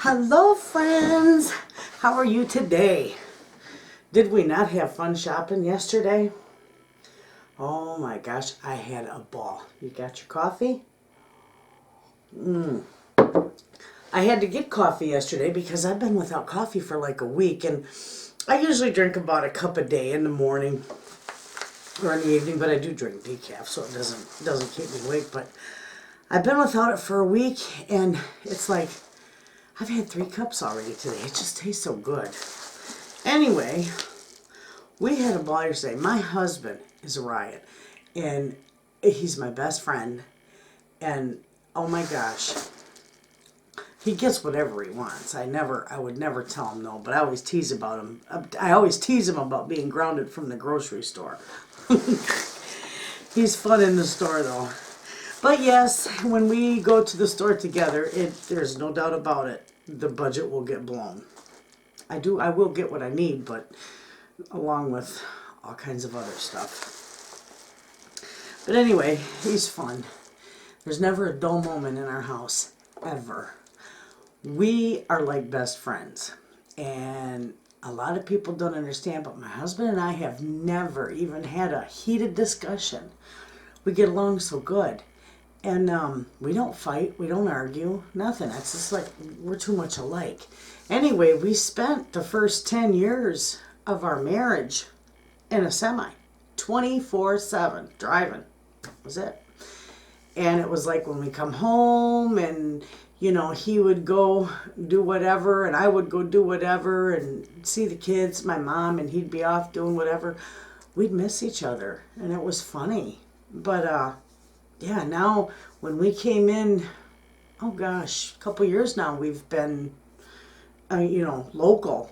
Hello friends, how are you today? Did we not have fun shopping yesterday? Oh my gosh, I had a ball. You got your coffee? I had to get coffee yesterday because I've been without coffee for like a week, and I usually drink about a cup a day in the morning or in the evening, but I do drink decaf so it doesn't keep me awake. But I've been without it for a week, and it's like I've had 3 cups already today. It just tastes so good. Anyway, we had a ball yesterday. My husband is a riot, and he's my best friend, and oh my gosh, he gets whatever he wants. I would never tell him no, but I always tease about him. I always tease him about being grounded from the grocery store. He's fun in the store though. But yes, when we go to the store together, there's no doubt about it, the budget will get blown. I will get what I need, but along with all kinds of other stuff. But anyway, he's fun. There's never a dull moment in our house, ever. We are like best friends, and a lot of people don't understand, but my husband and I have never even had a heated discussion. We get along so good. And we don't fight, we don't argue, nothing. It's just like we're too much alike. Anyway, we spent the first 10 years of our marriage in a semi, 24/7, driving. That was it. And it was like when we come home and, he would go do whatever and I would go do whatever and see the kids, my mom, and he'd be off doing whatever. We'd miss each other, and it was funny. But, yeah, now when we came in, oh gosh, a couple years now, we've been, local.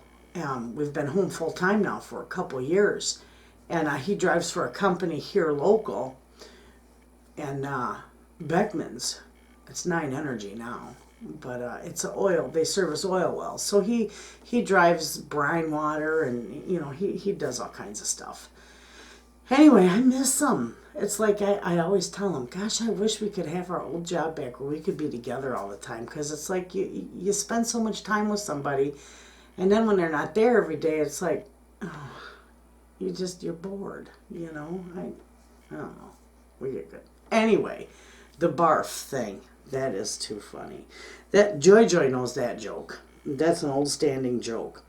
We've been home full time now for a couple years. And he drives for a company here local. And Beckman's, it's 9 Energy now. But it's oil, they service oil wells. So he drives brine water and, he does all kinds of stuff. Anyway, I miss him. It's like I always tell him, gosh, I wish we could have our old job back where we could be together all the time. Because it's like you spend so much time with somebody, and then when they're not there every day, it's like, oh, you're bored, I don't know. We get good. Anyway, the barf thing, that is too funny. That Joy knows that joke. That's an old standing joke.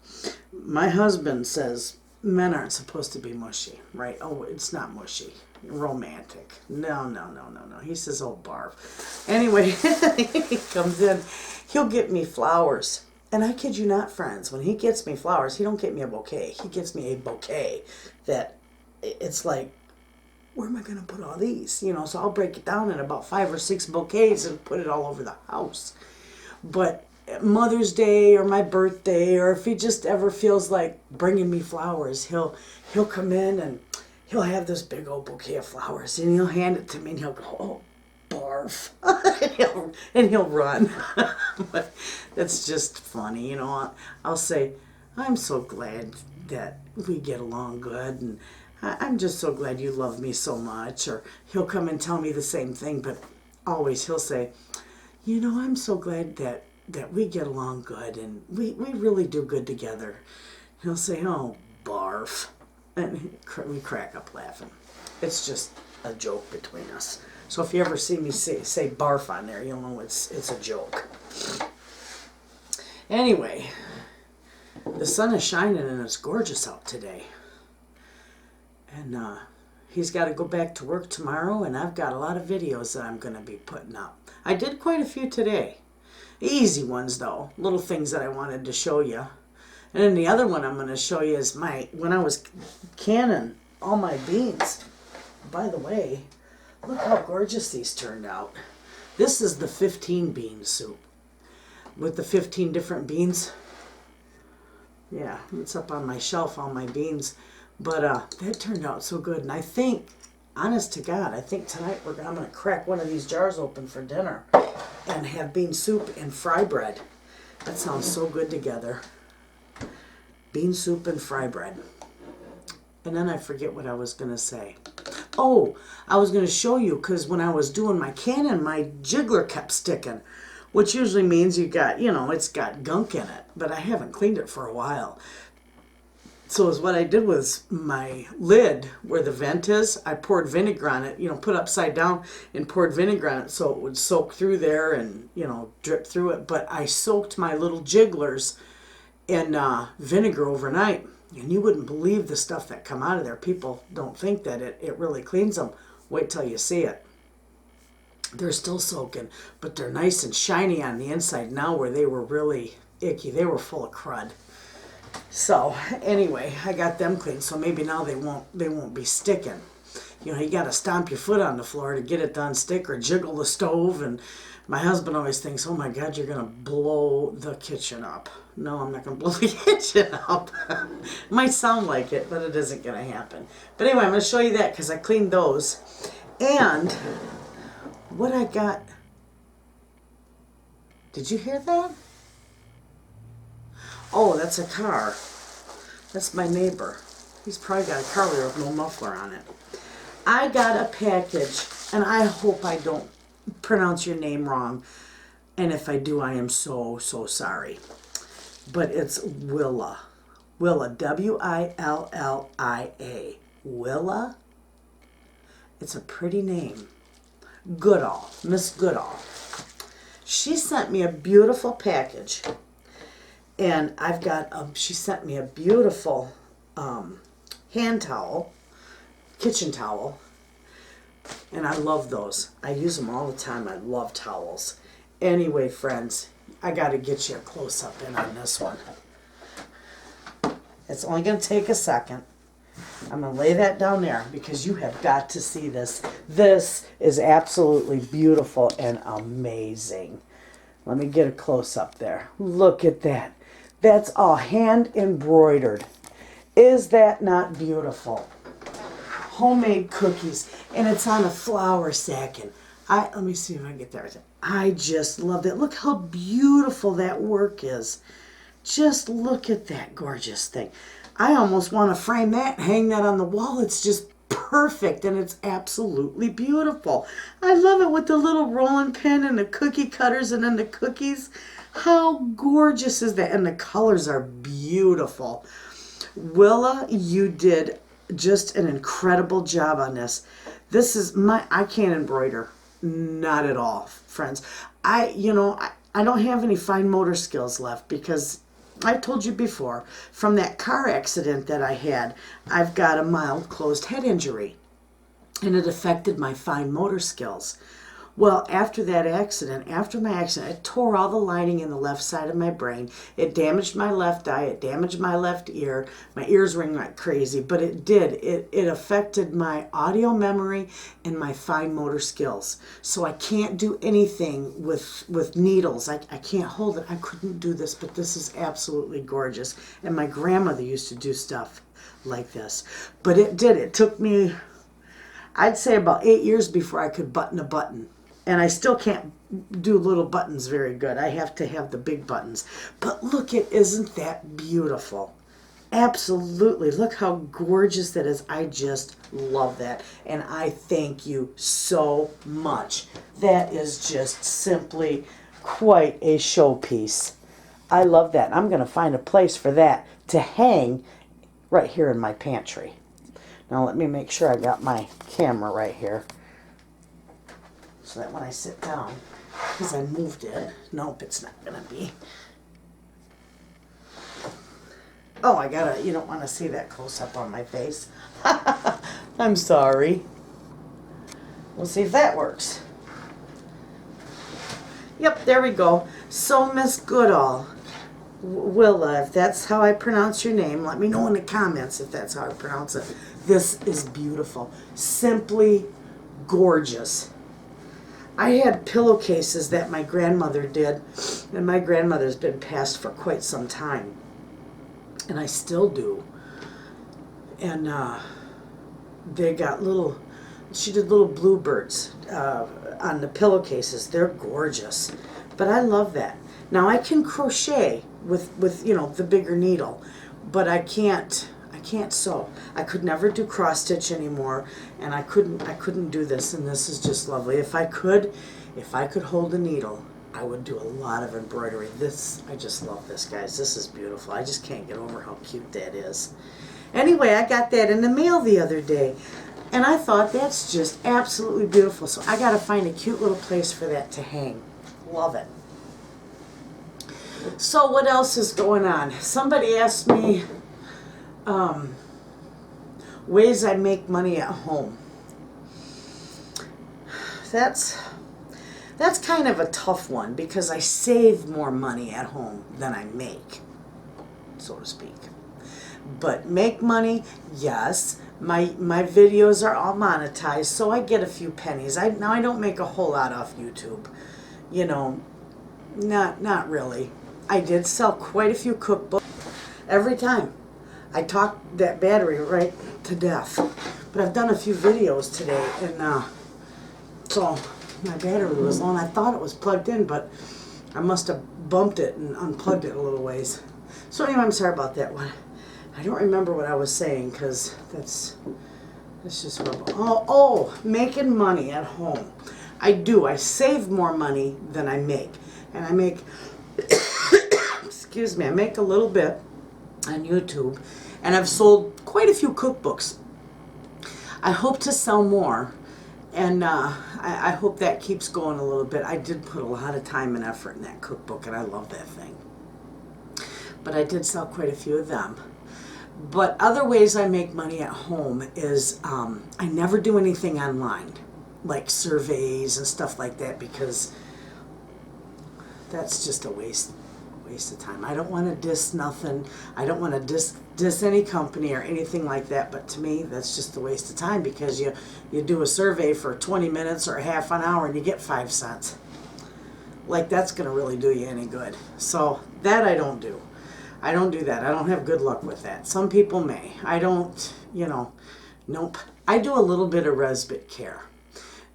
My husband says men aren't supposed to be mushy, right? Oh, it's not mushy. Romantic. No. He says, oh, barf. Anyway, he comes in. He'll get me flowers. And I kid you not, friends, when he gets me flowers, he don't get me a bouquet. He gets me a bouquet that it's like, where am I going to put all these? So I'll break it down in about 5 or 6 bouquets and put it all over the house. But Mother's Day or my birthday, or if he just ever feels like bringing me flowers, he'll come in and he'll have this big old bouquet of flowers and he'll hand it to me and he'll go, oh, barf. and he'll run. But that's just funny, I'll say, I'm so glad that we get along good, and I'm just so glad you love me so much. Or he'll come and tell me the same thing, but always he'll say, I'm so glad that we get along good, and we really do good together. He'll say, oh, barf. And we crack up laughing. It's just a joke between us. So if you ever see me say barf on there, you'll know it's a joke. Anyway, the sun is shining and it's gorgeous out today. And he's got to go back to work tomorrow, and I've got a lot of videos that I'm going to be putting up. I did quite a few today. Easy ones, though. Little things that I wanted to show you. And then the other one I'm going to show you is when I was canning all my beans. By the way, look how gorgeous these turned out. This is the 15 bean soup with the 15 different beans. Yeah, it's up on my shelf, all my beans. But that turned out so good. And I think, honest to God, I think tonight I'm going to crack one of these jars open for dinner and have bean soup and fry bread. That sounds so good together. Bean soup and fry bread. And then I forget what I was going to say. Oh, I was going to show you, because when I was doing my canning, my jiggler kept sticking. which usually means you got, it's got gunk in it, but I haven't cleaned it for a while. So what I did was my lid where the vent is, I poured vinegar on it, put upside down and poured vinegar on it so it would soak through there and, drip through it. But I soaked my little jigglers in vinegar overnight. And you wouldn't believe the stuff that come out of there. People don't think that it really cleans them. Wait till you see it. They're still soaking, but they're nice and shiny on the inside now where they were really icky. They were full of crud. So anyway, I got them clean, so maybe now they won't be sticking. You got to stomp your foot on the floor to get it to unstick or jiggle the stove. And my husband always thinks, oh my God, you're going to blow the kitchen up. No, I'm not going to blow the kitchen up. Might sound like it, but it isn't going to happen. But anyway, I'm going to show you that because I cleaned those. And what I got, did you hear that? Oh, that's a car. That's my neighbor. He's probably got a car with no muffler on it. I got a package, and I hope I don't pronounce your name wrong. And if I do, I am so, so sorry. But it's Willa. Willa, W-I-L-L-I-A. Willa? It's a pretty name. Goodall, Miss Goodall. She sent me a beautiful package. And I've got, she sent me a beautiful hand towel, kitchen towel. And I love those. I use them all the time. I love towels. Anyway, friends, I got to get you a close-up in on this one. It's only going to take a second. I'm going to lay that down there because you have got to see this. This is absolutely beautiful and amazing. Let me get a close-up there. Look at that. That's all hand embroidered. Is that not beautiful? Homemade cookies, and it's on a flour sacking. Let me see if I can get there. I just love it. Look how beautiful that work is. Just look at that gorgeous thing. I almost want to frame that, hang that on the wall. It's just perfect, and it's absolutely beautiful. I love it with the little rolling pin and the cookie cutters and then the cookies. How gorgeous is that? And the colors are beautiful. Willa, you did just an incredible job on this. This is I can't embroider. Not at all, friends. I don't have any fine motor skills left because I told you before, from that car accident that I had, I've got a mild closed head injury. And it affected my fine motor skills. Well, after my accident, it tore all the lining in the left side of my brain. It damaged my left eye. It damaged my left ear. My ears ring like crazy, but it did. It affected my audio memory and my fine motor skills. So I can't do anything with needles. I can't hold it. I couldn't do this, but this is absolutely gorgeous. And my grandmother used to do stuff like this. But it did. It took me, I'd say, about 8 years before I could button a button. And I still can't do little buttons very good. I have to have the big buttons. But look, isn't that beautiful? Absolutely. Look how gorgeous that is. I just love that. And I thank you so much. That is just simply quite a showpiece. I love that. I'm going to find a place for that to hang right here in my pantry. Now let me make sure I got my camera right here so that when I sit down, because I moved it, nope, it's not going to be. Oh, you don't want to see that close up on my face. I'm sorry. We'll see if that works. Yep, there we go. So, Miss Goodall, Willa, if that's how I pronounce your name, let me know in the comments if that's how I pronounce it. This is beautiful. Simply gorgeous. I had pillowcases that my grandmother did, and my grandmother's been passed for quite some time. And I still do. And they got she did little bluebirds on the pillowcases. They're gorgeous. But I love that. Now I can crochet with the bigger needle, but I can't sew. I could never do cross stitch anymore, and I couldn't do this, and this is just lovely. If I could hold a needle, I would do a lot of embroidery. This, I just love this, guys. This is beautiful. I just can't get over how cute that is. Anyway, I got that in the mail the other day, and I thought that's just absolutely beautiful. So I got to find a cute little place for that to hang. Love it. So what else is going on? Somebody asked me ways I make money at home. That's kind of a tough one because I save more money at home than I make, so to speak. But make money, yes. My videos are all monetized, so I get a few pennies. Now I don't make a whole lot off YouTube. You know, not really. I did sell quite a few cookbooks. Every time I talked that battery right to death. But I've done a few videos today, and so my battery was on. I thought it was plugged in, but I must have bumped it and unplugged it a little ways. So anyway, I'm sorry about that one. I don't remember what I was saying because that's just horrible. Oh, making money at home. I do. I save more money than I make. And I make, excuse me, I make a little bit on YouTube. And I've sold quite a few cookbooks. I hope to sell more. And I hope that keeps going a little bit. I did put a lot of time and effort in that cookbook, and I love that thing. But I did sell quite a few of them. But other ways I make money at home is I never do anything online, like surveys and stuff like that, because that's just a waste of time. I don't want to diss nothing. I don't want to diss any company or anything like that, but to me that's just a waste of time because you do a survey for 20 minutes or half an hour and you get 5 cents. Like, that's going to really do you any good. So that I don't do. I don't do that. I don't have good luck with that. Some people may. I don't, nope. I do a little bit of respite care.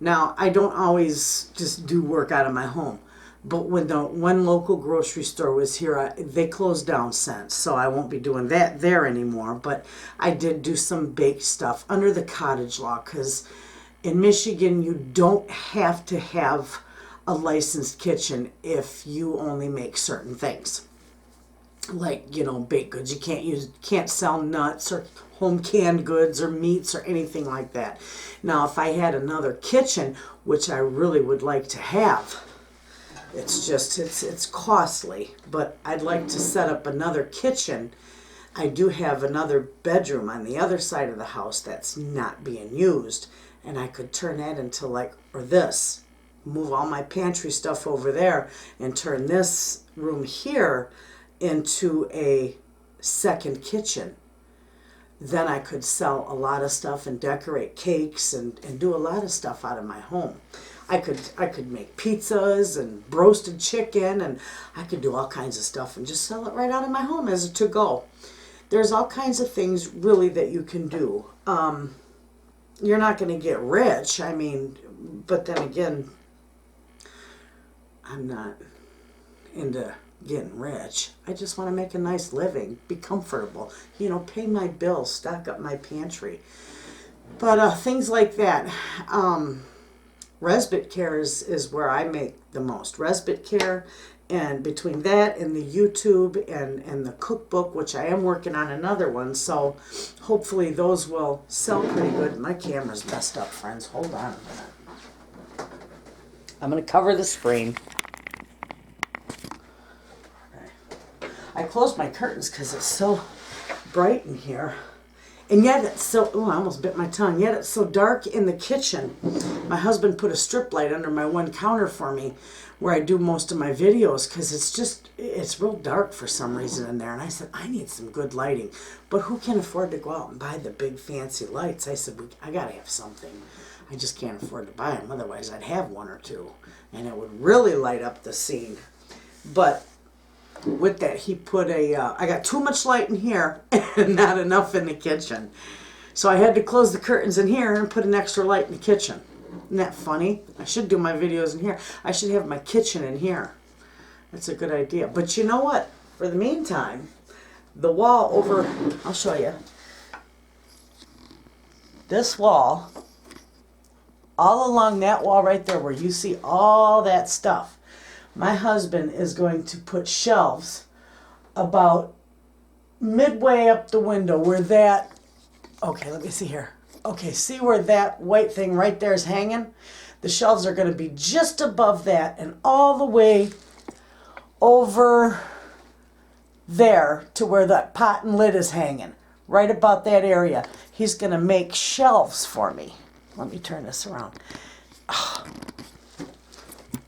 Now, I don't always just do work out of my home. But when the one local grocery store was here, they closed down since, so I won't be doing that there anymore. But I did do some baked stuff under the cottage law, because in Michigan, you don't have to have a licensed kitchen if you only make certain things. Like, baked goods. You can't sell nuts or home canned goods or meats or anything like that. Now, if I had another kitchen, which I really would like to have, it's costly, but I'd like to set up another kitchen. I do have another bedroom on the other side of the house that's not being used, and I could turn that into move all my pantry stuff over there and turn this room here into a second kitchen. Then I could sell a lot of stuff and decorate cakes and do a lot of stuff out of my home. I could make pizzas and roasted chicken, and I could do all kinds of stuff and just sell it right out of my home as a to-go. There's all kinds of things really that you can do. You're not going to get rich, but then again, I'm not into getting rich. I just want to make a nice living, be comfortable, pay my bills, stock up my pantry. But things like that. Respite care is where I make the most. Respite care, and between that and the YouTube and the cookbook, which I am working on another one, so hopefully those will sell pretty good. My camera's messed up, friends. Hold on a minute. I'm going to cover the screen. Okay. I closed my curtains because it's so bright in here. And yet it's so, I almost bit my tongue, yet it's so dark in the kitchen. My husband put a strip light under my one counter for me where I do most of my videos, because it's real dark for some reason in there. And I said, I need some good lighting. But who can afford to go out and buy the big fancy lights? I said, I got to have something. I just can't afford to buy them. Otherwise, I'd have one or two. And it would really light up the scene. But with that, he put I got too much light in here and not enough in the kitchen. So I had to close the curtains in here and put an extra light in the kitchen. Isn't that funny? I should do my videos in here. I should have my kitchen in here. That's a good idea. But you know what? For the meantime, the wall over, I'll show you. This wall, all along that wall right there where you see all that stuff, my husband is going to put shelves about midway up the window where that, okay, let me see here. Okay, see where that white thing right there is hanging? The shelves are going to be just above that and all the way over there to where that pot and lid is hanging. Right about that area. He's going to make shelves for me. Let me turn this around.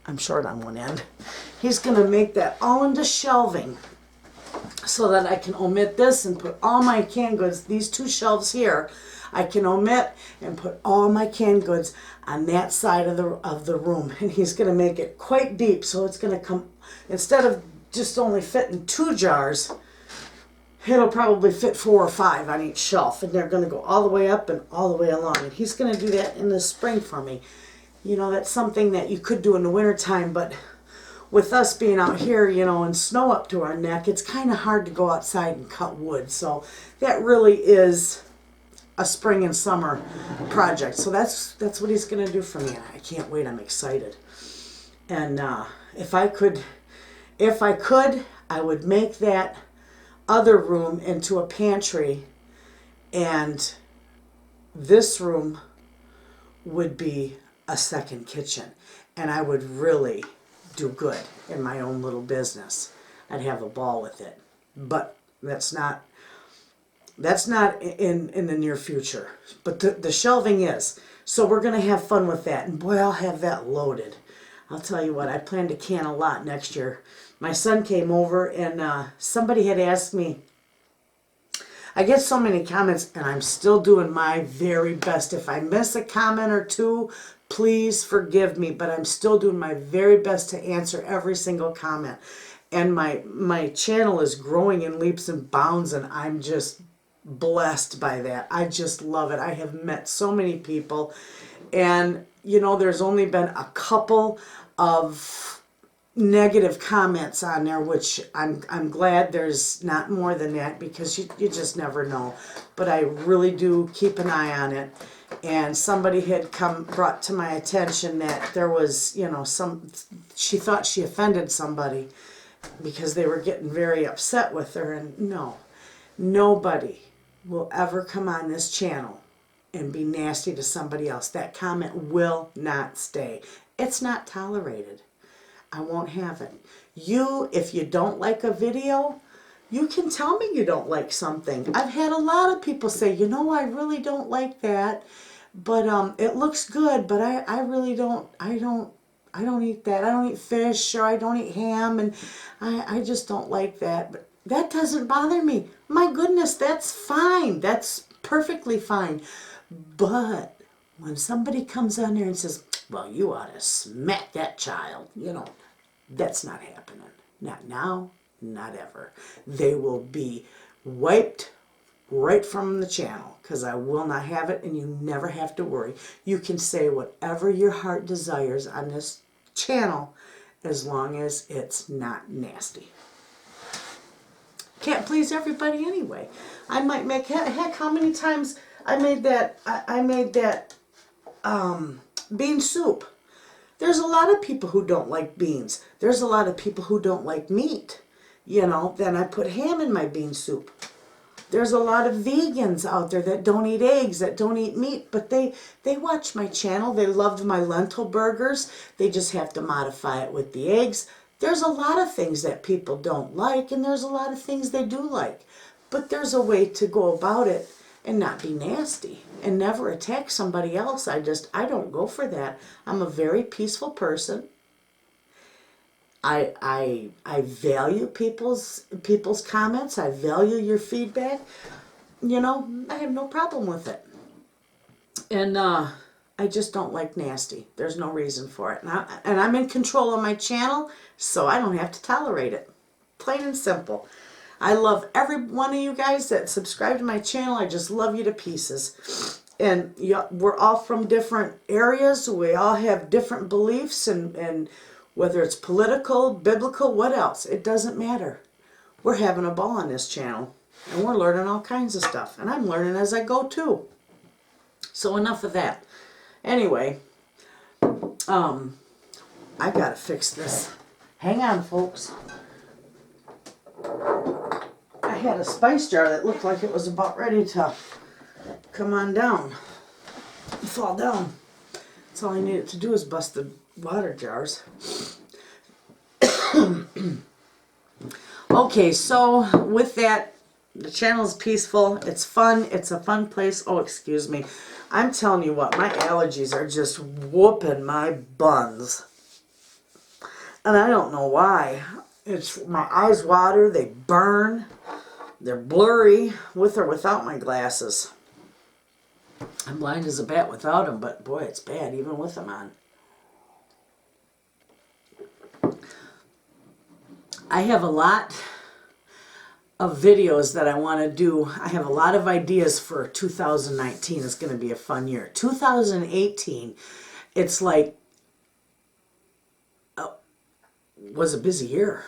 I'm short on one end. He's going to make that all into shelving so that I can omit this and put all my canned goods, these two shelves here, I can omit and put all my canned goods on that side of the room. And he's going to make it quite deep, so it's going to come, instead of just only fitting 2 jars, it'll probably fit 4 or 5 on each shelf. And they're going to go all the way up and all the way along. And he's going to do that in the spring for me. You know, that's something that you could do in the wintertime, but with us being out here, you know, and snow up to our neck, it's kind of hard to go outside and cut wood. So that really is a spring and summer project. So that's what he's going to do for me. And I can't wait. I'm excited. And if I could, I would make that other room into a pantry, and this room would be a second kitchen, and I would really do good in my own little business. I'd have a ball with it, but that's not in the near future. But the shelving is. So we're going to have fun with that, and boy, I'll have that loaded. I'll tell you what, I plan to can a lot next year. My son came over, and somebody had asked me, I get so many comments, and I'm still doing my very best. If I miss a comment or two, please forgive me, but I'm still doing my very best to answer every single comment. And my channel is growing in leaps and bounds, and I'm just blessed by that. I just love it. I have met so many people, and you know, there's only been a couple of negative comments on there, which I'm glad there's not more than that, because you just never know. But I really do keep an eye on it. And somebody had brought to my attention that there was, you know, she thought she offended somebody because they were getting very upset with her. And no, nobody will ever come on this channel and be nasty to somebody else. That comment will not stay. It's not tolerated. I won't have it. If you don't like a video, you can tell me you don't like something. I've had a lot of people say, you know, I really don't like that, but it looks good, but I really don't, I don't eat that. I don't eat fish, or I don't eat ham, and I just don't like that. But that doesn't bother me. My goodness, that's fine. That's perfectly fine. But when somebody comes on there and says, well, you ought to smack that child, you know, that's not happening. Not now, not ever. They will be wiped right from the channel, because I will not have it, and you never have to worry. You can say whatever your heart desires on this channel, as long as it's not nasty. Can't please everybody anyway. I might make, heck, how many times I made that bean soup. There's a lot of people who don't like beans. There's a lot of people who don't like meat. You know, then I put ham in my bean soup. There's a lot of vegans out there that don't eat eggs, that don't eat meat, but they watch my channel. They love my lentil burgers. They just have to modify it with the eggs. There's a lot of things that people don't like, and there's a lot of things they do like. But there's a way to go about it and not be nasty and never attack somebody else. I don't go for that. I'm a very peaceful person. I value people's comments. I value your feedback. You know, I have no problem with it. And I just don't like nasty. There's no reason for it. And I'm in control of my channel, so I don't have to tolerate it. Plain and simple. I love every one of you guys that subscribe to my channel. I just love you to pieces. And we're all from different areas. We all have different beliefs, and whether it's political, biblical, what else, it doesn't matter. We're having a ball on this channel, and we're learning all kinds of stuff. And I'm learning as I go too. So enough of that. Anyway, I gotta fix this Hang on, folks. I had a spice jar that looked like it was about ready to come on down, fall down. That's all I needed to do is bust the water jars. Okay, so with that, the channel is peaceful. It's fun. It's a fun place. Oh, excuse me. I'm telling you what, my allergies are just whooping my buns. And I don't know why. It's my eyes water, they burn, they're blurry with or without my glasses. I'm blind as a bat without them, but boy, it's bad even with them on. I have a lot of videos that I want to do. I have a lot of ideas for 2019. It's going to be a fun year. 2018, it's like, was a busy year.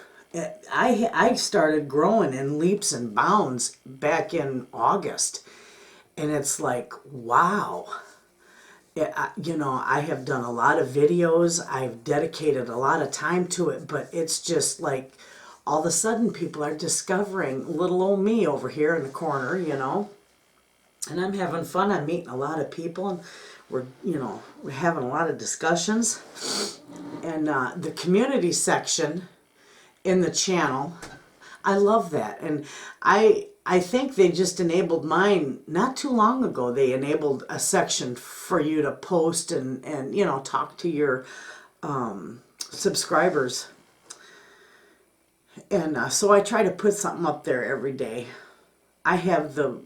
I started growing in leaps and bounds back in August. And it's like, wow. You know, I have done a lot of videos. I've dedicated a lot of time to it. But it's just like, all of a sudden, people are discovering little old me over here in the corner, you know. And I'm having fun. I'm meeting a lot of people. And we're having a lot of discussions. And the community section in the channel, I love that. And I think they just enabled mine not too long ago. They enabled a section for you to post and you know, talk to your subscribers. And so I try to put something up there every day. I have the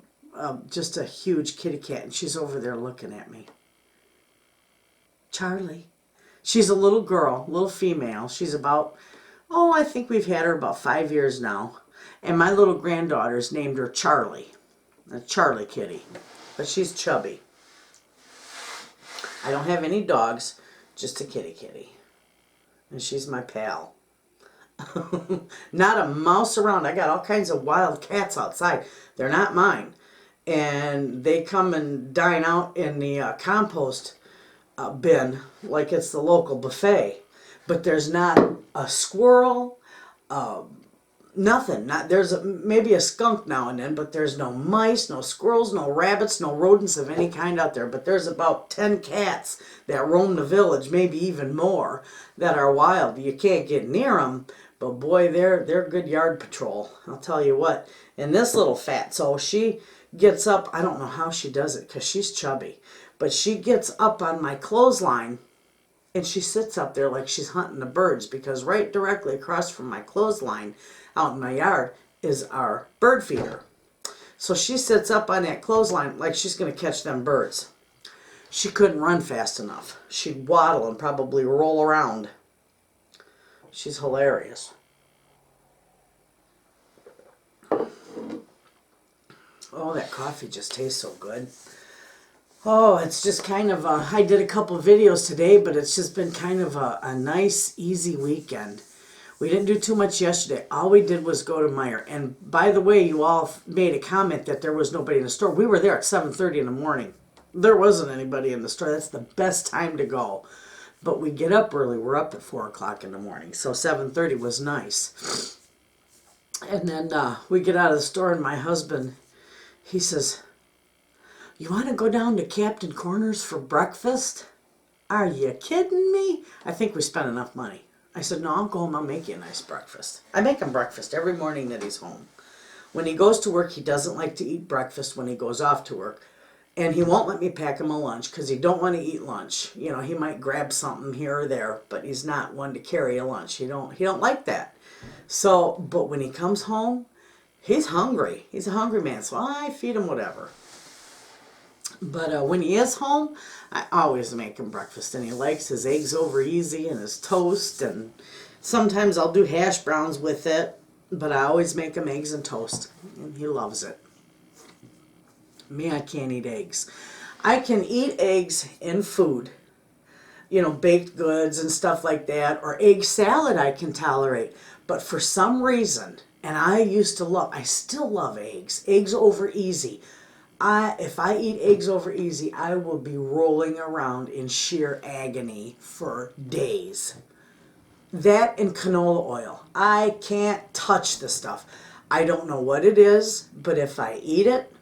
just a huge kitty cat, and she's over there looking at me. Charlie. She's a little girl, little female. She's about, I think we've had her about 5 years now. And my little granddaughter's named her Charlie. A Charlie kitty. But she's chubby. I don't have any dogs, just a kitty. And she's my pal. Not a mouse around. I got all kinds of wild cats outside. They're not mine. And they come and dine out in the compost bin like it's the local buffet. But there's not a squirrel, nothing. There's maybe a skunk now and then, but there's no mice, no squirrels, no rabbits, no rodents of any kind out there. But there's about 10 cats that roam the village, maybe even more, that are wild. You can't get near them, but boy, they're good yard patrol. I'll tell you what. And this little fatso, she gets up. I don't know how she does it because she's chubby, but she gets up on my clothesline. And she sits up there like she's hunting the birds, because right directly across from my clothesline out in my yard is our bird feeder. So she sits up on that clothesline like she's going to catch them birds. She couldn't run fast enough. She'd waddle and probably roll around. She's hilarious. Oh, that coffee just tastes so good. Oh, it's just kind of I did a couple videos today, but it's just been kind of a nice, easy weekend. We didn't do too much yesterday. All we did was go to Meijer. And by the way, you all made a comment that there was nobody in the store. We were there at 7:30 in the morning. There wasn't anybody in the store. That's the best time to go. But we get up early. We're up at 4 o'clock in the morning. So 7:30 was nice. And then we get out of the store, and my husband, he says, "You want to go down to Captain Corner's for breakfast?" Are you kidding me? I think we spent enough money. I said, "No, I'll go home. I'll make you a nice breakfast." I make him breakfast every morning that he's home. When he goes to work, he doesn't like to eat breakfast when he goes off to work. And he won't let me pack him a lunch because he don't want to eat lunch. You know, he might grab something here or there, but he's not one to carry a lunch. He don't like that. So, but when he comes home, he's hungry. He's a hungry man, so I feed him whatever. But when he is home, I always make him breakfast, and he likes his eggs over easy and his toast, and sometimes I'll do hash browns with it, but I always make him eggs and toast, and he loves it. Me, I can't eat eggs. I can eat eggs in food, you know, baked goods and stuff like that, or egg salad I can tolerate, but for some reason, and I still love eggs over easy. If I eat eggs over easy, I will be rolling around in sheer agony for days. That and canola oil. I can't touch the stuff. I don't know what it is, but if I eat it,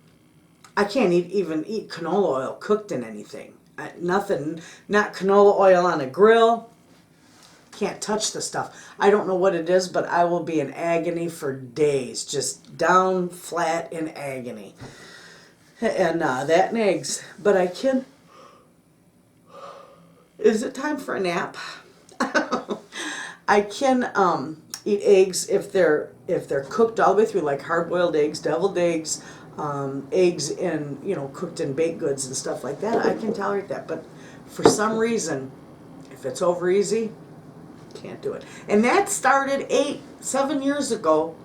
I can't even eat canola oil cooked in anything. Nothing, not canola oil on a grill. Can't touch the stuff. I don't know what it is, but I will be in agony for days, just down flat in agony. And that and eggs. But I can. Is it time for a nap? I can eat eggs if they're cooked all the way through, like hard-boiled eggs, deviled eggs, eggs in cooked in baked goods and stuff like that. I can tolerate that, but for some reason, if it's over easy, can't do it. And that started 8 years ago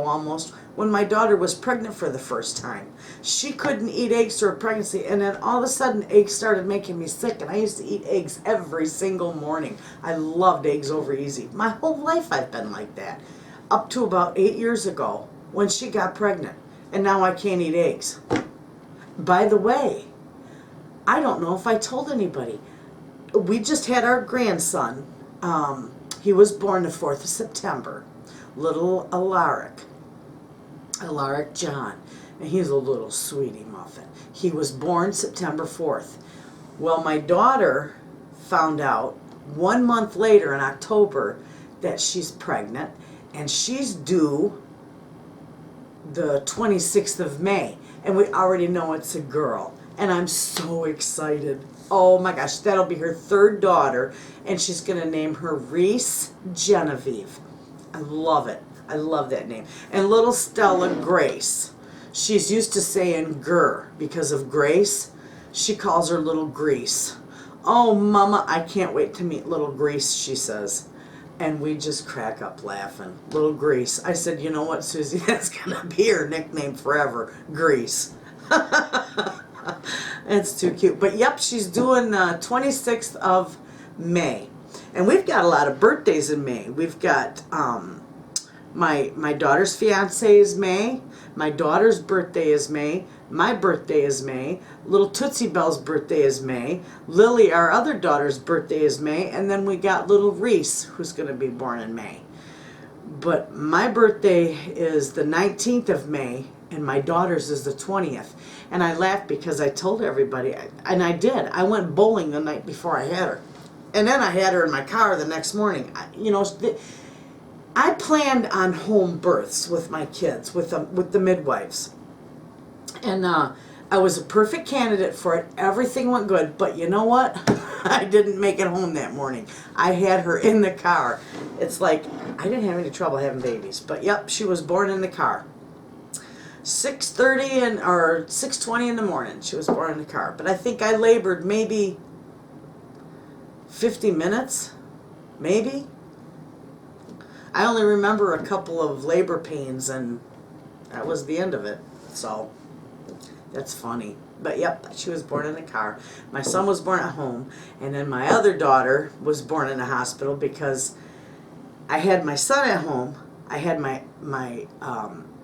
almost, when my daughter was pregnant for the first time. She couldn't eat eggs through her pregnancy, and then all of a sudden eggs started making me sick, and I used to eat eggs every single morning. I loved eggs over easy. My whole life I've been like that, up to about 8 years ago when she got pregnant, and now I can't eat eggs. By the way, I don't know if I told anybody, we just had our grandson. He was born the 4th of September, little Alaric John, and he's a little sweetie muffin. He was born September 4th. Well, my daughter found out 1 month later in October that she's pregnant, and she's due the 26th of May, and we already know it's a girl, and I'm so excited. Oh my gosh, that'll be her 3rd daughter, and she's going to name her Reese Genevieve. I love it. I love that name. And little Stella Grace. She's used to saying Gur because of Grace. She calls her little Grease. Oh, Mama, I can't wait to meet little Grease, she says. And we just crack up laughing. Little Grease. I said, you know what, Susie, that's going to be her nickname forever, Grease. It's too cute. But yep, she's doing 26th of May. And we've got a lot of birthdays in May. We've got my daughter's fiance is May. My daughter's birthday is May. My birthday is May. Little Tootsie Bell's birthday is May. Lily, our other daughter's birthday is May. And then we got little Reese, who's going to be born in May. But my birthday is the 19th of May, and my daughter's is the 20th. And I laughed because I told everybody, and I did. I went bowling the night before I had her. And then I had her in my car the next morning. I planned on home births with my kids, with the midwives. And I was a perfect candidate for it. Everything went good. But you know what? I didn't make it home that morning. I had her in the car. It's like, I didn't have any trouble having babies. But yep, she was born in the car. 6:30 or 6:20 in the morning, she was born in the car. But I think I labored maybe 50 minutes, maybe. I only remember a couple of labor pains, and that was the end of it. So that's funny. But yep, she was born in the car. My son was born at home, and then my other daughter was born in a hospital because I had my son at home. I had my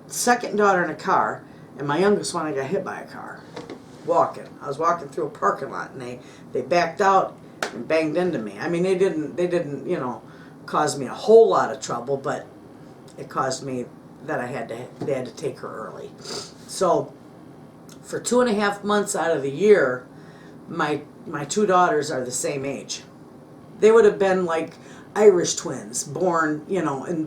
second daughter in a car, and my youngest one I got hit by a car walking. I was walking through a parking lot, and they backed out and banged into me. I mean, they didn't cause me a whole lot of trouble, but it caused me that they had to take her early. So for 2.5 months out of the year, my 2 daughters are the same age. They would have been like Irish twins, born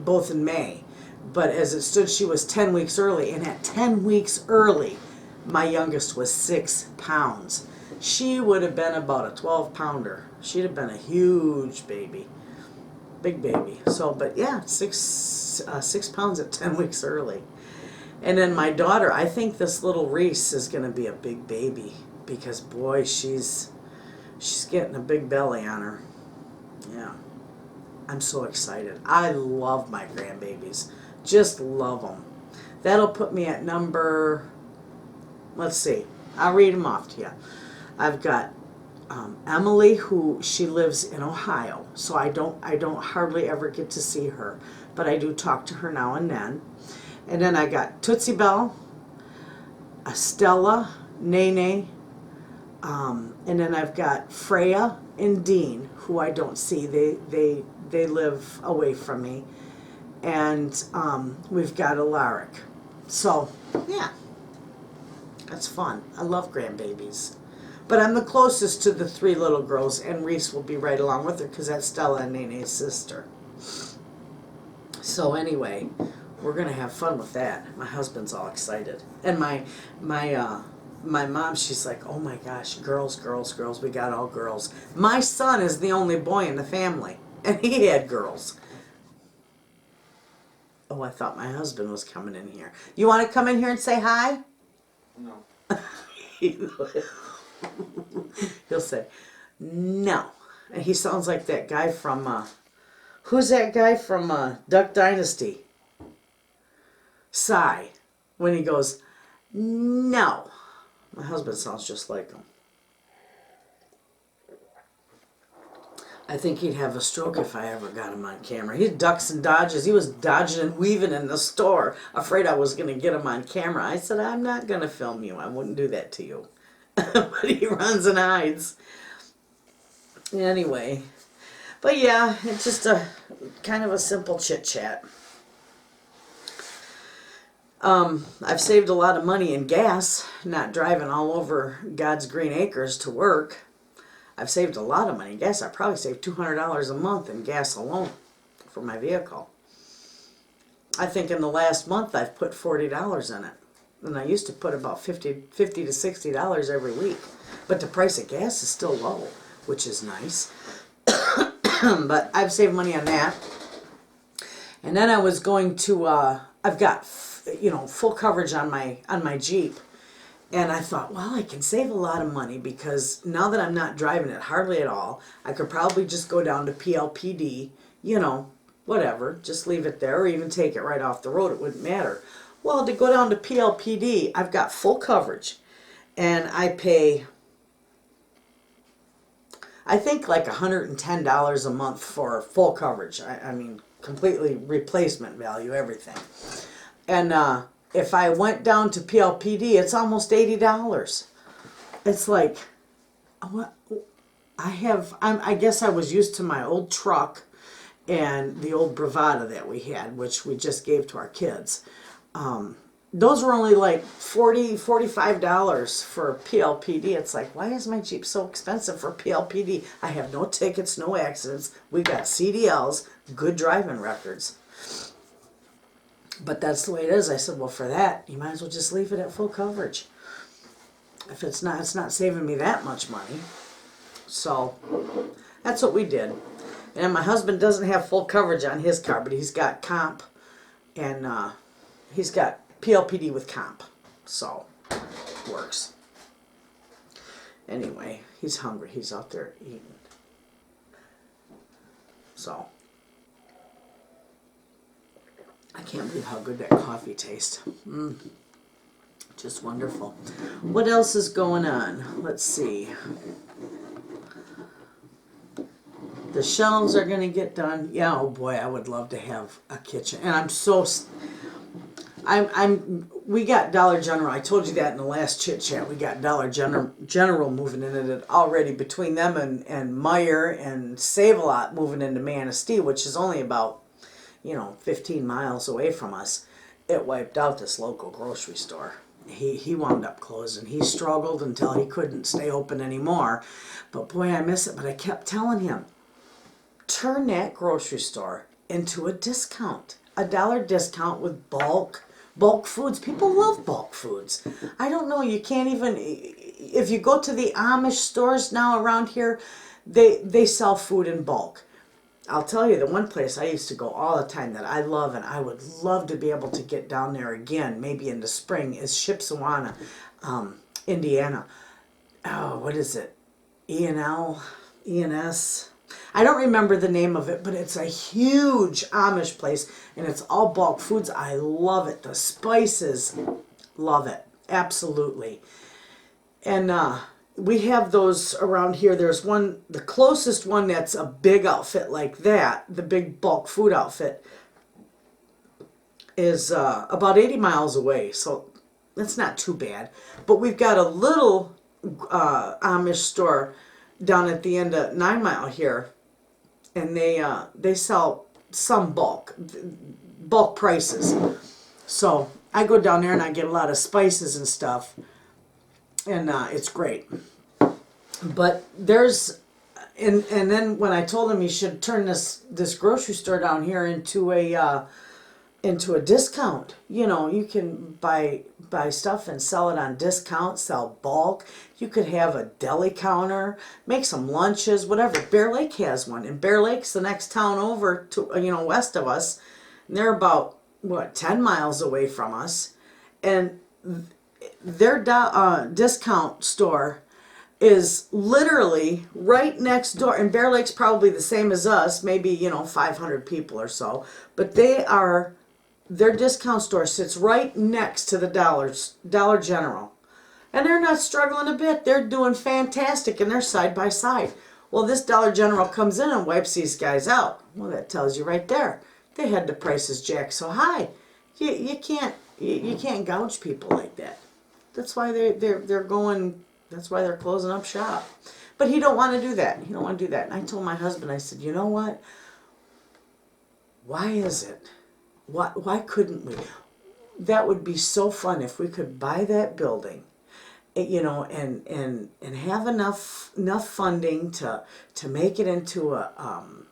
both in May. But as it stood, she was 10 weeks early, and at 10 weeks early, my youngest was 6 pounds. She would have been about a 12-pounder. She'd have been a huge baby, big baby. So, but yeah, 6 pounds at 10 weeks early. And then my daughter, I think this little Reese is going to be a big baby because boy, she's getting a big belly on her. Yeah, I'm so excited. I love my grandbabies. Just love them. That'll put me at number, let's see, I'll read them off to you. I've got Emily, who she lives in Ohio, so I don't hardly ever get to see her, but I do talk to her now and then. And then I got Tootsie Bell, Stella, Nene, and then I've got Freya and Dean, who I don't see. They They live away from me. And we've got a Larrick. So, yeah. That's fun. I love grandbabies. But I'm the closest to the 3 little girls, and Reese will be right along with her because that's Stella and Nene's sister. So anyway, we're gonna have fun with that. My husband's all excited, and my mom, she's like, "Oh my gosh, girls, girls, girls! We got all girls." My son is the only boy in the family, and he had girls. Oh, I thought my husband was coming in here. You want to come in here and say hi? No. He'll say, no. And he sounds like that guy from, who's that guy from Duck Dynasty? Sigh. When he goes, no. My husband sounds just like him. I think he'd have a stroke if I ever got him on camera. He ducks and dodges. He was dodging and weaving in the store, afraid I was going to get him on camera. I said, I'm not going to film you. I wouldn't do that to you. But he runs and hides. Anyway. But yeah, it's just a kind of a simple chit chat. I've saved a lot of money in gas, not driving all over God's green acres to work. I've saved a lot of money in gas. I probably saved $200 a month in gas alone for my vehicle. I think in the last month I've put $40 in it. And I used to put about $50 to $60 every week. But the price of gas is still low, which is nice. But I've saved money on that. And then I was going to, I've got, full coverage on my Jeep. And I thought, well, I can save a lot of money because now that I'm not driving it hardly at all, I could probably just go down to PLPD, whatever, just leave it there or even take it right off the road. It wouldn't matter. Well, to go down to PLPD, I've got full coverage and I pay, I think like $110 a month for full coverage. I mean, completely replacement value, everything. And, if I went down to PLPD, it's almost $80. It's like, what? I guess I was used to my old truck and the old Bravada that we had, which we just gave to our kids. Those were only like $45 for PLPD. It's like, why is my Jeep so expensive for PLPD? I have no tickets, no accidents. We got CDLs, good driving records. But that's the way it is. I said, well, for that, you might as well just leave it at full coverage. If it's not saving me that much money. So that's what we did. And my husband doesn't have full coverage on his car, but he's got comp and he's got PLPD with comp. So works. Anyway, he's hungry. He's out there eating. So I can't believe how good that coffee tastes. Just wonderful. What else is going on? Let's see. The shelves are going to get done. Yeah, oh boy, I would love to have a kitchen. And we got Dollar General. I told you that in the last chit chat. We got Dollar General moving in it already, between them and Meyer and Save-A-Lot moving into Manistee, which is only about 15 miles away from us. It wiped out this local grocery store. He wound up closing. He struggled until he couldn't stay open anymore. But boy, I miss it. But I kept telling him, turn that grocery store into a discount. A $1 discount with bulk foods. People love bulk foods. I don't know, you can't even, if you go to the Amish stores now around here, they sell food in bulk. I'll tell you, the one place I used to go all the time that I love and I would love to be able to get down there again, maybe in the spring, is Shipshewana, Indiana. Oh, what is it? E&S? I don't remember the name of it, but it's a huge Amish place, and it's all bulk foods. I love it. The spices, love it. Absolutely. And we have those around here. There's one, the closest one that's a big outfit like that, the big bulk food outfit, is about 80 miles away, so that's not too bad. But we've got a little Amish store down at the end of 9 Mile here, and they sell some bulk prices. So I go down there and I get a lot of spices and stuff, and it's great. But there's and then when I told him he should turn this grocery store down here into a discount. You know, you can buy stuff and sell it on discount, sell bulk. You could have a deli counter, make some lunches, whatever. Bear Lake has one, and Bear Lake's the next town over to, west of us. And they're about 10 miles away from us, and their discount store is literally right next door. And Bear Lake's probably the same as us, maybe 500 people or so, but their discount store sits right next to the Dollar General. And they're not struggling a bit. They're doing fantastic, and they're side by side. Well, this Dollar General comes in and wipes these guys out. Well, that tells you right there. They had the prices jacked so high. You can't gouge people like that. That's why they're going. That's why they're closing up shop. But he don't want to do that. He don't want to do that. And I told my husband, I said, you know what? Why is it? Why couldn't we? That would be so fun if we could buy that building, and have enough funding to make it into a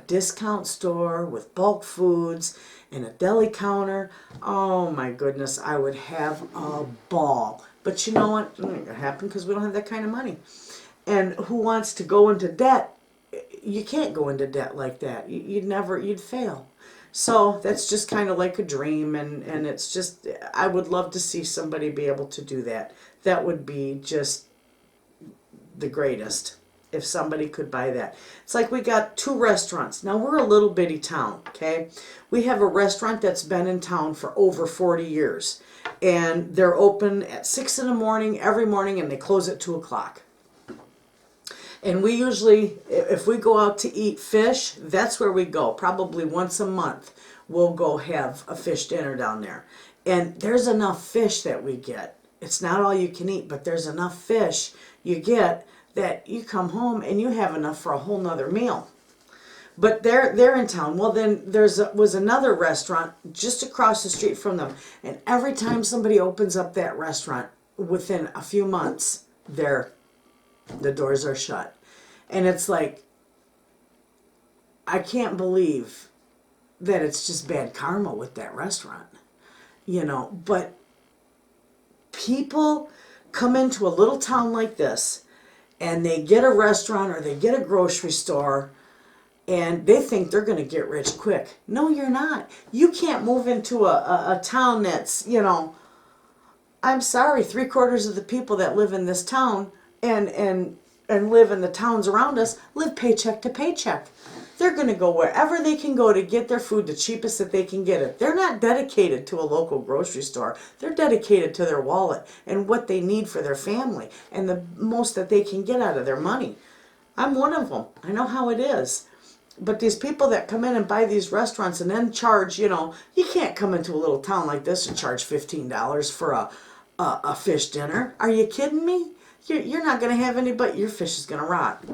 discount store with bulk foods and a deli counter. Oh my goodness, I would have a ball. But you know what? It ain't gonna happen because we don't have that kind of money. And who wants to go into debt? You can't go into debt like that. You'd fail. So that's just kind of like a dream, and it's just, I would love to see somebody be able to do that. That would be just the greatest if somebody could buy that. It's like we got 2 restaurants. Now we're a little bitty town, okay? We have a restaurant that's been in town for over 40 years, and they're open at 6 in the morning every morning, and they close at 2 o'clock. And we usually, if we go out to eat fish, that's where we go. Probably once a month, we'll go have a fish dinner down there. And there's enough fish that we get. It's not all you can eat, but there's enough fish you get that you come home and you have enough for a whole nother meal. But they're in town. Well, then was another restaurant just across the street from them. And every time somebody opens up that restaurant, within a few months, the doors are shut. And it's like, I can't believe that it's just bad karma with that restaurant. But people come into a little town like this, and they get a restaurant or they get a grocery store, and they think they're going to get rich quick. No, you're not. You can't move into a town that's, I'm sorry, 3/4 of the people that live in this town and live in the towns around us live paycheck to paycheck. They're going to go wherever they can go to get their food the cheapest that they can get it. They're not dedicated to a local grocery store. They're dedicated to their wallet and what they need for their family and the most that they can get out of their money. I'm one of them. I know how it is. But these people that come in and buy these restaurants and then charge, you can't come into a little town like this and charge $15 for a fish dinner. Are you kidding me? You're not going to have anybody. Your fish is going to rot.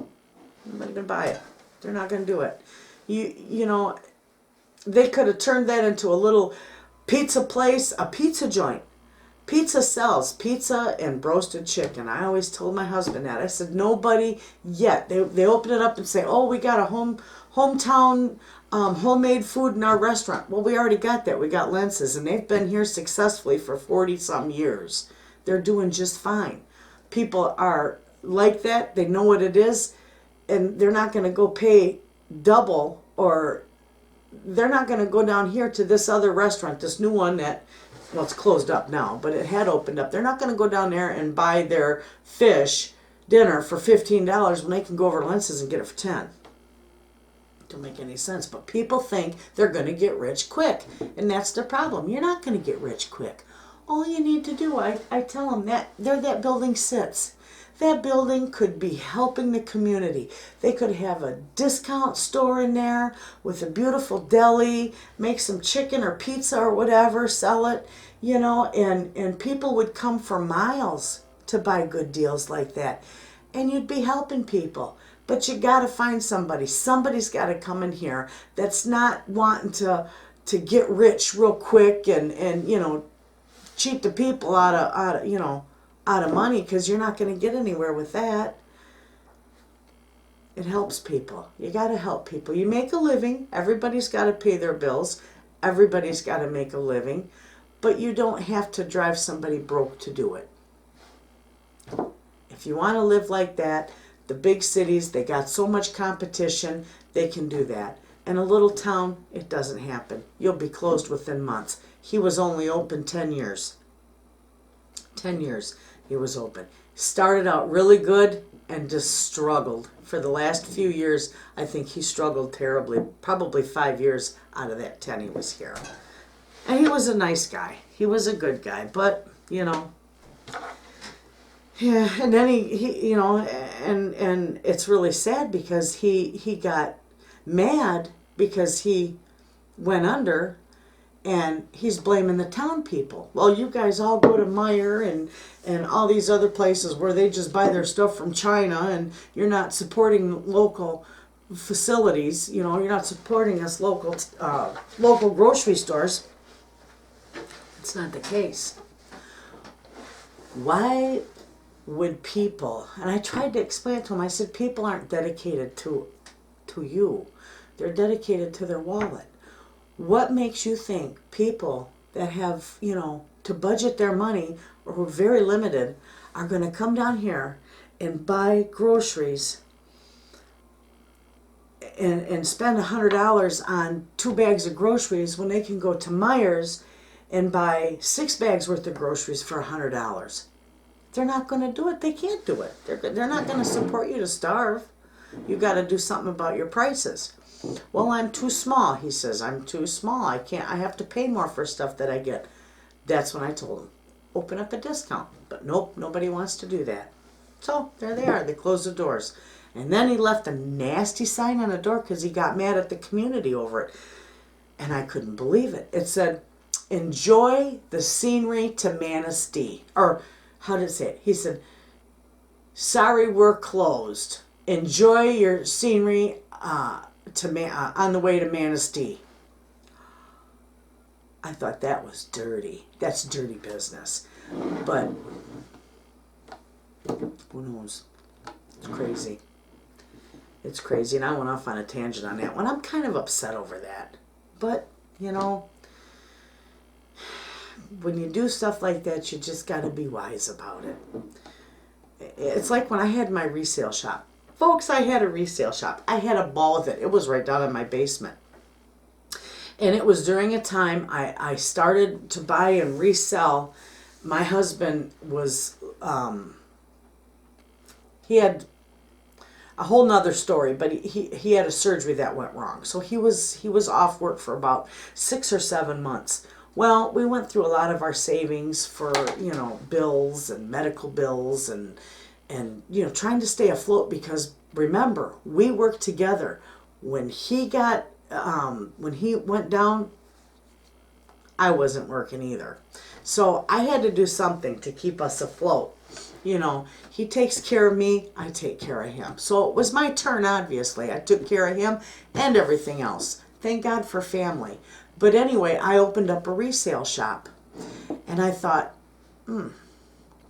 Nobody's going to buy it. They're not going to do it. They could have turned that into a little pizza place, a pizza joint. Pizza sells pizza and roasted chicken. I always told my husband that. I said, nobody yet. They open it up and say, oh, we got a hometown homemade food in our restaurant. Well, we already got that. We got Lenses, and they've been here successfully for 40-some years. They're doing just fine. People are like that. They know what it is, and they're not going to go pay double, or they're not going to go down here to this other restaurant, this new one that, well, it's closed up now, but it had opened up. They're not going to go down there and buy their fish dinner for $15 when they can go over to Lenses and get it for $10. Don't make any sense. But people think they're going to get rich quick, and that's the problem. You're not going to get rich quick. All you need to do, I tell them that that building sits. That building could be helping the community. They could have a discount store in there with a beautiful deli, make some chicken or pizza or whatever, sell it, and people would come for miles to buy good deals like that. And you'd be helping people. But you got to find somebody. Somebody's got to come in here that's not wanting to get rich real quick and cheat the people out of money, because you're not going to get anywhere with that. It helps people. You got to help people. You make a living. Everybody's got to pay their bills. Everybody's got to make a living. But you don't have to drive somebody broke to do it. If you want to live like that, the big cities, they got so much competition, they can do that. In a little town, it doesn't happen. You'll be closed within months. He was only open 10 years. 10 years he was open. Started out really good and just struggled. For the last few years, I think he struggled terribly. Probably 5 years out of that 10 he was here. And he was a nice guy. He was a good guy. But, yeah, and then he and it's really sad because he got mad because he went under, and he's blaming the town people. Well, you guys all go to Meijer and all these other places where they just buy their stuff from China, and you're not supporting local facilities. You're not supporting us local grocery stores. It's not the case. Why would people, and I tried to explain it to him, I said, people aren't dedicated to you. They're dedicated to their wallet. What makes you think people that have, to budget their money or who are very limited are going to come down here and buy groceries and spend $100 on 2 bags of groceries when they can go to Meijer's and buy 6 bags worth of groceries for $100? They're not going to do it. They can't do it. They're not going to support you to starve. You got to do something about your prices. Well, I'm too small. He says, I'm too small. I can't. I have to pay more for stuff that I get. That's when I told him, open up a discount. But nope, nobody wants to do that. So there they are. They closed the doors. And then he left a nasty sign on the door because he got mad at the community over it. And I couldn't believe it. It said, enjoy the scenery to Manistee. Or how did it say it? He said, sorry, we're closed. Enjoy your scenery on the way to Manistee. I thought that was dirty. That's dirty business. But who knows? It's crazy. It's crazy. And I went off on a tangent on that one. I'm kind of upset over that. But, when you do stuff like that, you just got to be wise about it. It's like when I had my resale shop. Folks, I had a resale shop. I had a ball with it. It was right down in my basement. And it was during a time I started to buy and resell. My husband was, he had a whole nother story, but he had a surgery that went wrong. So he was off work for about 6 or 7 months. Well, we went through a lot of our savings for, bills and medical bills and trying to stay afloat, because remember, we worked together. When he went down, I wasn't working either. So I had to do something to keep us afloat. He takes care of me, I take care of him. So it was my turn, obviously. I took care of him and everything else. Thank God for family. But anyway, I opened up a resale shop. And I thought, we're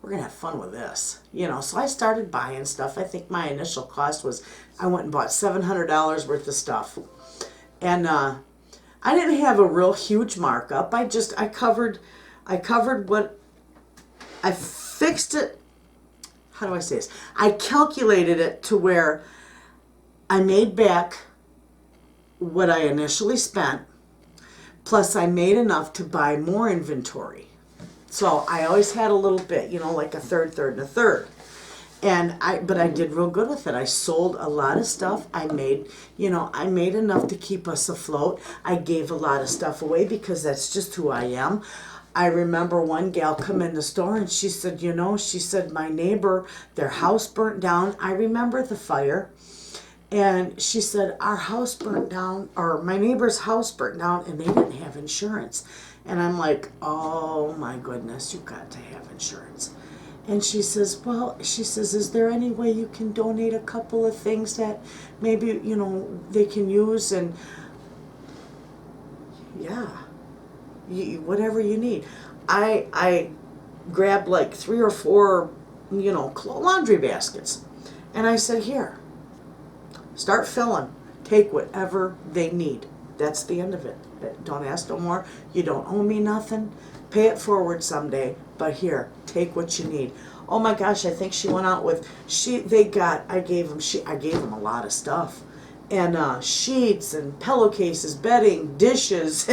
going to have fun with this. So I started buying stuff. I think my initial cost was, I went and bought $700 worth of stuff. And I didn't have a real huge markup. I covered what, I fixed it. How do I say this? I calculated it to where I made back what I initially spent, plus I made enough to buy more inventory. So I always had a little bit, like a third, and a third. But I did real good with it. I sold a lot of stuff. I made enough to keep us afloat. I gave a lot of stuff away because that's just who I am. I remember one gal come in the store and she said, my neighbor, their house burnt down. I remember the fire. And she said, our house burnt down, or my neighbor's house burnt down, and they didn't have insurance. And I'm like, oh my goodness, you got to have insurance. And she says, well, she says, is there any way you can donate a couple of things that maybe, you know, they can use? And yeah, whatever you need. I grabbed like 3 or 4, you know, laundry baskets. And I said, here, start filling. Take whatever they need. That's the end of it. Don't ask no more. You don't owe me nothing. Pay it forward someday. But here, take what you need. Oh my gosh, I think she went out with, I gave them a lot of stuff. And sheets and pillowcases, bedding, dishes,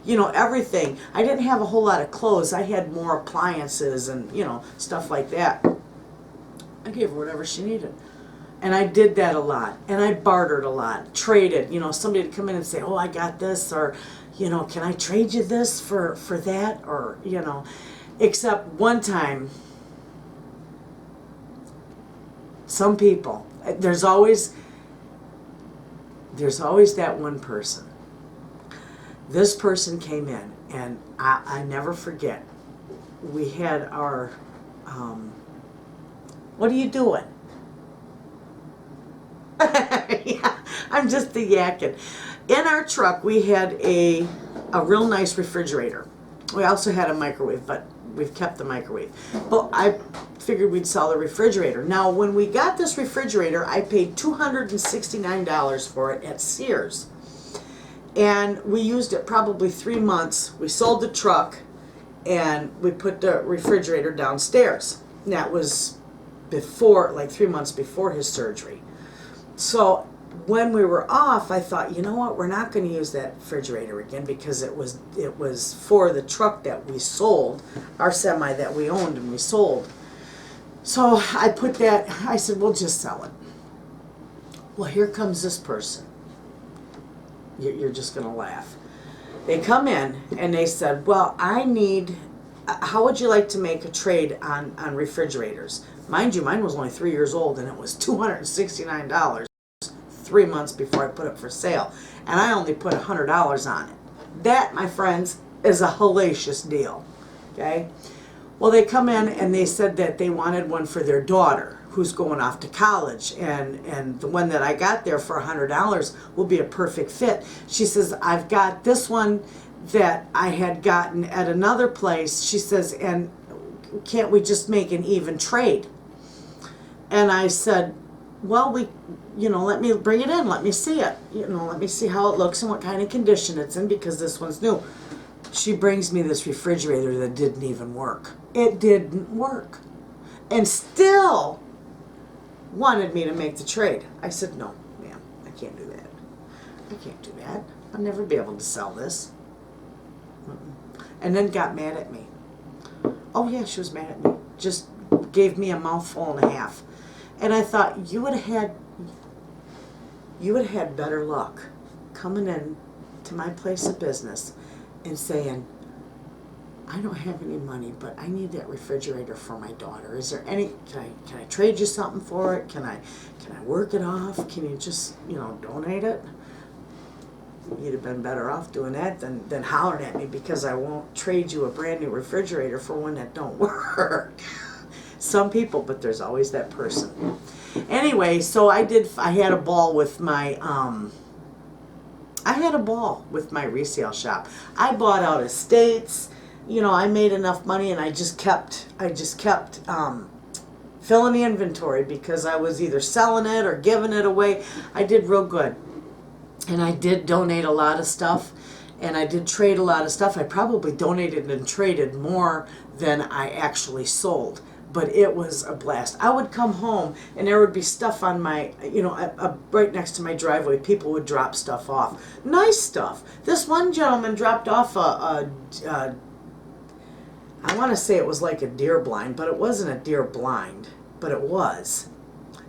you know, everything. I didn't have a whole lot of clothes. I had more appliances and, you know, stuff like that. I gave her whatever she needed. And I did that a lot. And I bartered a lot, traded. You know, somebody would come in and say, oh, I got this, or, you know, can I trade you this for that? Or, you know, except one time, some people, there's always that one person. This person came in, and I never forget. We had our, what are you doing? Yeah, I'm just the yakking. In our truck, we had a real nice refrigerator. We also had a microwave, but we've kept the microwave. But I figured we'd sell the refrigerator. Now, when we got this refrigerator, I paid $269 for it at Sears. And we used it probably 3 months. We sold the truck, and we put the refrigerator downstairs. And that was before, like 3 months before his surgery. So when we were off, I thought, you know what, we're not going to use that refrigerator again, because it was for the truck that we sold, our semi that we owned and we sold. So I said, we'll just sell it. Well, here comes this person. You're just going to laugh. They come in and they said, well, how would you like to make a trade on refrigerators? Mind you, mine was only 3 years old, and it was $269 3 months before I put it for sale. And I only put $100 on it. That, my friends, is a hellacious deal. Okay? Well, they come in and they said that they wanted one for their daughter who's going off to college. And the one that I got there for $100 will be a perfect fit. She says, I've got this one that I had gotten at another place. She says, and can't we just make an even trade? And I said, well, let me bring it in. Let me see it. Let me see how it looks and what kind of condition it's in, because this one's new. She brings me this refrigerator that didn't even work. It didn't work. And still wanted me to make the trade. I said, no, ma'am, I can't do that. I can't do that. I'll never be able to sell this. And then got mad at me. Oh yeah, she was mad at me. Just gave me a mouthful and a half. And I thought, you would have had better luck coming in to my place of business and saying, I don't have any money, but I need that refrigerator for my daughter. Is there any, can I trade you something for it? Can I work it off? Can you just, donate it? You'd have been better off doing that than hollering at me because I won't trade you a brand new refrigerator for one that don't work. Some people, but there's always that person. Anyway, so I had a ball with my resale shop. I bought out estates. I made enough money, and I just kept filling the inventory because I was either selling it or giving it away. I did real good. And I did donate a lot of stuff, and I did trade a lot of stuff. I probably donated and traded more than I actually sold, but it was a blast. I would come home, and there would be stuff on my, right next to my driveway. People would drop stuff off. Nice stuff. This one gentleman dropped off I want to say it was like a deer blind, but it wasn't a deer blind, but it was.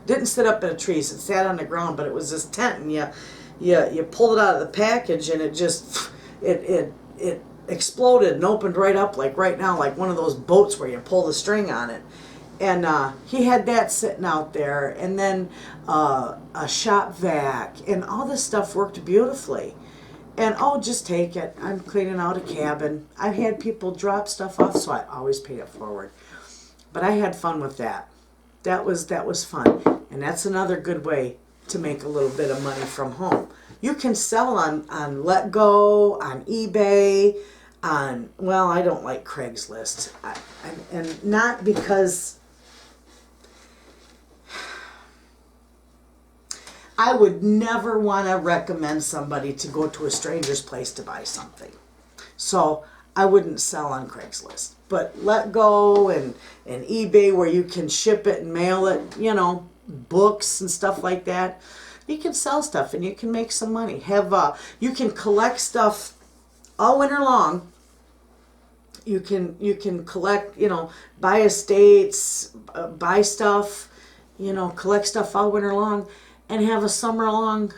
Didn't sit up in a tree. It sat on the ground, but it was this tent, and you pulled it out of the package, and it just it exploded and opened right up, like right now, like one of those boats where you pull the string on it. And he had that sitting out there, and then a shop vac, and all this stuff worked beautifully. And just take it. I'm cleaning out a cabin. I've had people drop stuff off, so I always paid it forward. But I had fun with that. That was fun. And that's another good way to make a little bit of money from home. You can sell on LetGo, on eBay, on, well, I don't like Craigslist. And not because I would never want to recommend somebody to go to a stranger's place to buy something. So I wouldn't sell on Craigslist. But LetGo and eBay, where you can ship it and mail it, you know, books and stuff like that, you can sell stuff and you can make some money. You can collect stuff all winter long. You can collect, you know, buy estates, buy stuff, you know, collect stuff all winter long, and have a summer long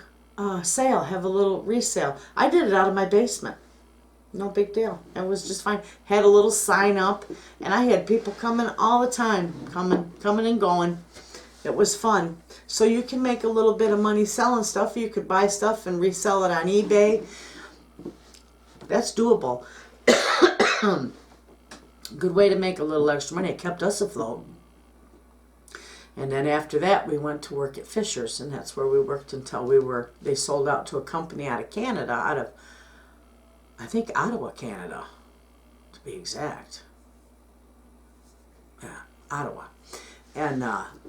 sale, have a little resale. I did it out of my basement. No big deal. It was just fine. Had a little sign up, and I had people coming all the time, coming and going. It was fun. So you can make a little bit of money selling stuff. You could buy stuff and resell it on eBay. That's doable. Good way to make a little extra money. It kept us afloat. And then after that, we went to work at Fisher's, and that's where we worked until they sold out to a company out of Canada, I think Ottawa, Canada, to be exact. Yeah, Ottawa. And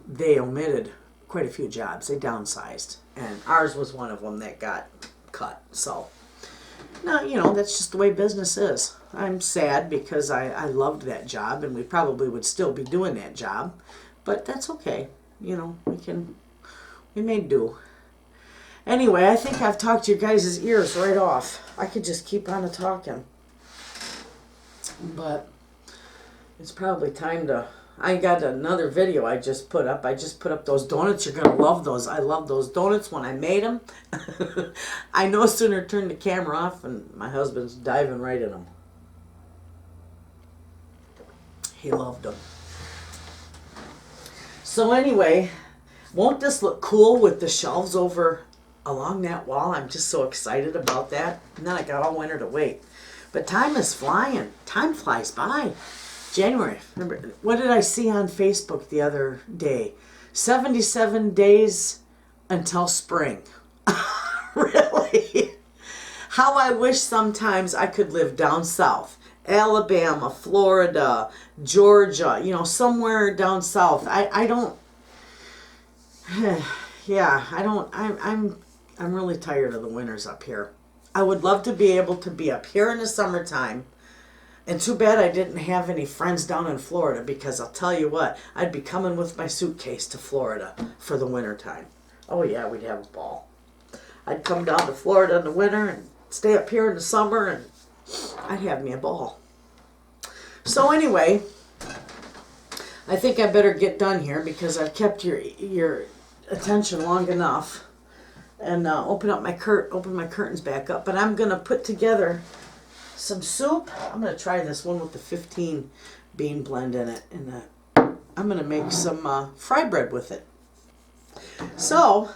they omitted quite a few jobs. They downsized. And ours was one of them that got cut. So, no, you know, that's just the way business is. I'm sad because I loved that job, and we probably would still be doing that job. But that's okay. You know, we made do. Anyway, I think I've talked your guys' ears right off. I could just keep on talking. But it's probably time to... I got another video I just put up. I just put up those donuts. You're going to love those. I love those donuts when I made them. I no sooner turned the camera off and my husband's diving right in them. He loved them. So anyway, won't this look cool with the shelves over along that wall? I'm just so excited about that. And then I got all winter to wait. But time is flying. Time flies by. January. Remember, what did I see on Facebook the other day? 77 days until spring. Really? How I wish sometimes I could live down south. Alabama, Florida, Georgia, you know, somewhere down south. I don't, yeah, I don't, I'm really tired of the winters up here. I would love to be able to be up here in the summertime. And too bad I didn't have any friends down in Florida, because I'll tell you what, I'd be coming with my suitcase to Florida for the wintertime. Oh yeah, we'd have a ball. I'd come down to Florida in the winter and stay up here in the summer, and I'd have me a ball. So anyway, I think I better get done here because I've kept your attention long enough, and open my curtains back up. But I'm gonna put together some soup. I'm gonna try this one with the 15 bean blend in it, and I'm gonna make some fry bread with it. So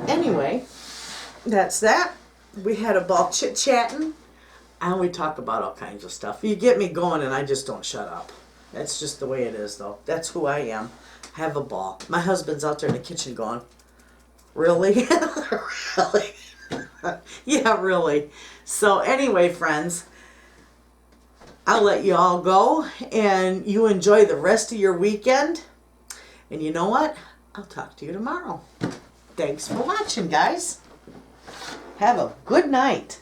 anyway, that's that. We had a ball chit-chatting, and we talk about all kinds of stuff. You get me going, and I just don't shut up. That's just the way it is, though. That's who I am. Have a ball. My husband's out there in the kitchen going, really? Really? Yeah, really. So anyway, friends, I'll let you all go, and you enjoy the rest of your weekend. And you know what? I'll talk to you tomorrow. Thanks for watching, guys. Have a good night.